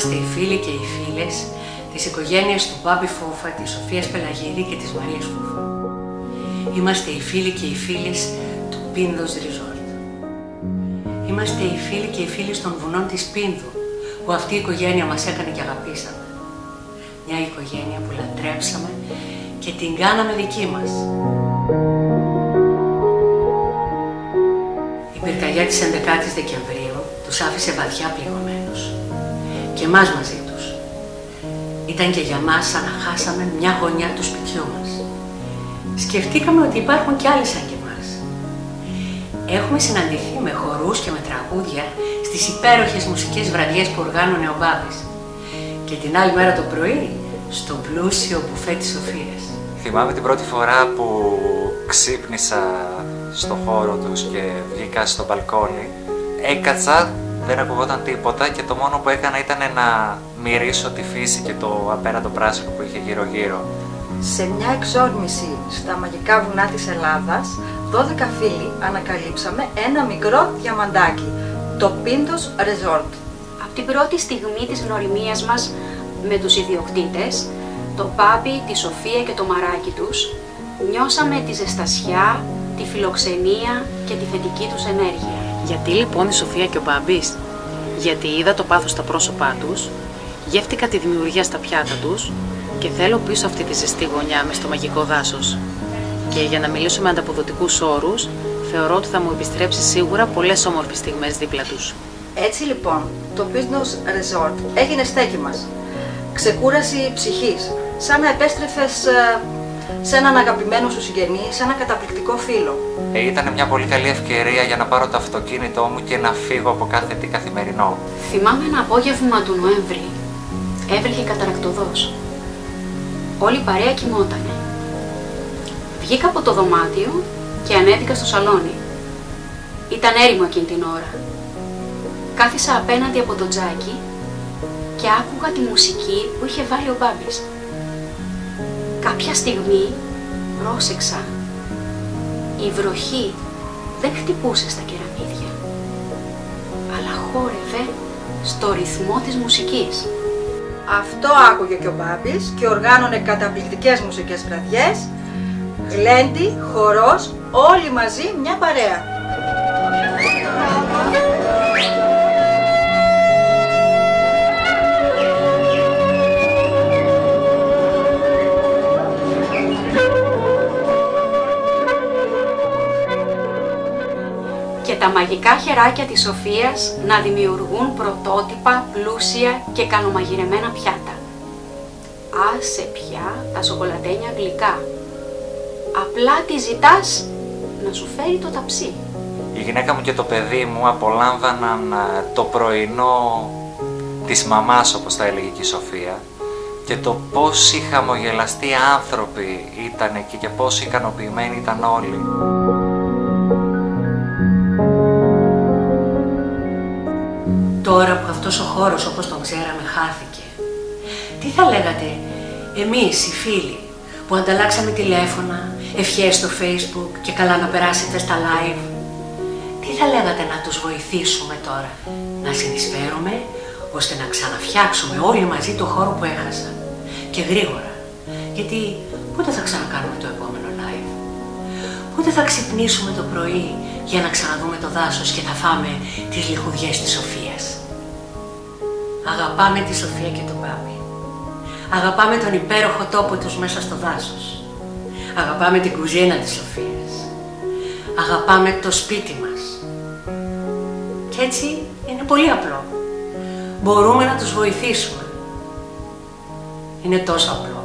Είμαστε οι φίλοι και οι φίλες της οικογένειας του Μπάμπη Φούφα, της Σοφίας Πελαγίδη και της Μαρίας Φούφα. Είμαστε οι φίλοι και οι φίλες του Πίνδος Resort. Είμαστε οι φίλοι και οι φίλες των βουνών της Πίνδου, που αυτή η οικογένεια μας έκανε και αγαπήσαμε. Μια οικογένεια που λατρέψαμε και την κάναμε δική μας. Η πυρκαγιά της 11ης Δεκεμβρίου τους άφησε βαθιά πληγωμένους. Και εμάς μαζί τους. Ήταν και για μας σαν να χάσαμε μια γωνιά του σπιτιού μας. Σκεφτήκαμε ότι υπάρχουν κι άλλοι σαν και εμάς. Έχουμε συναντηθεί με χορούς και με τραγούδια στις υπέροχες μουσικές βραδιές που οργάνωνε ο Μπάμπης. Και την άλλη μέρα το πρωί, στο πλούσιο μπουφέ της Σοφίας. Θυμάμαι την πρώτη φορά που ξύπνησα στο χώρο τους και βγήκα στο μπαλκόνι. Έκατσα, δεν ακουγόταν τίποτα και το μόνο που έκανα ήταν να μυρίσω τη φύση και το απέραντο πράσινο που είχε γύρω-γύρω. Σε μια εξόρμηση στα μαγικά βουνά της Ελλάδας, 12 φίλοι ανακαλύψαμε ένα μικρό διαμαντάκι, το Πίνδος Resort. Από την πρώτη στιγμή της γνωριμίας μας με τους ιδιοκτήτες, τον Μπάμπη, τη Σοφία και το μαράκι τους, νιώσαμε τη ζεστασιά, τη φιλοξενία και τη θετική τους ενέργεια. Γιατί λοιπόν η Σοφία και ο Μπάμπης? Γιατί είδα το πάθος στα πρόσωπά τους, γεύτηκα τη δημιουργία στα πιάτα τους και θέλω πίσω αυτή τη ζεστή γωνιά μες στο μαγικό δάσος. Και για να μιλήσω με ανταποδοτικούς όρους, θεωρώ ότι θα μου επιστρέψει σίγουρα πολλές όμορφες στιγμές δίπλα τους. Έτσι λοιπόν, το Πίνδος Resort έγινε στέκι μας. Ξεκούραση ψυχής, σαν να επέστρεφες σε έναν αγαπημένο σου συγγενή, σε ένα καταπληκτικό φίλο. Ήταν μια πολύ καλή ευκαιρία για να πάρω το αυτοκίνητό μου και να φύγω από κάθε τι καθημερινό. Θυμάμαι ένα απόγευμα του Νοέμβρη. Έβρεχε καταρακτωδώς. Όλη η παρέα κοιμότανε. Βγήκα από το δωμάτιο και ανέβηκα στο σαλόνι. Ήταν έρημο εκείνη την ώρα. Κάθισα απέναντι από το τζάκι και άκουγα τη μουσική που είχε βάλει ο Μπάμπης. Κάποια στιγμή πρόσεξα. Η βροχή δεν χτυπούσε στα κεραμίδια, αλλά χόρευε στο ρυθμό της μουσικής. Αυτό άκουγε και ο Μπάμπης και οργάνωνε καταπληκτικές μουσικές βραδιές, γλέντι, χορός, όλοι μαζί μια παρέα. Και τα μαγικά χεράκια της Σοφίας να δημιουργούν πρωτότυπα, πλούσια και καλομαγειρεμένα πιάτα. Άσε πια τα σοκολατένια γλυκά. Απλά τη ζητάς να σου φέρει το ταψί. Η γυναίκα μου και το παιδί μου απολάμβαναν το πρωινό της μαμάς, όπως τα έλεγε και η Σοφία, και το πόσοι χαμογελαστοί άνθρωποι ήταν εκεί και πόσοι ικανοποιημένοι ήταν όλοι. Τώρα που αυτός ο χώρος όπως τον ξέραμε χάθηκε, τι θα λέγατε εμείς οι φίλοι που ανταλλάξαμε τηλέφωνα, ευχές στο Facebook και καλά να περάσετε στα live, τι θα λέγατε να τους βοηθήσουμε τώρα, να συνεισφέρουμε ώστε να ξαναφτιάξουμε όλοι μαζί το χώρο που έχασαν και γρήγορα, γιατί πότε θα ξανακάνουμε το επόμενο live, πότε θα ξυπνήσουμε το πρωί για να ξαναδούμε το δάσος και θα φάμε τις λιχουδιές της Σοφίας. Αγαπάμε τη Σοφία και τον Μπάμπη. Αγαπάμε τον υπέροχο τόπο τους μέσα στο δάσος. Αγαπάμε την κουζίνα της Σοφίας. Αγαπάμε το σπίτι μας. Και έτσι είναι πολύ απλό. Μπορούμε να τους βοηθήσουμε. Είναι τόσο απλό.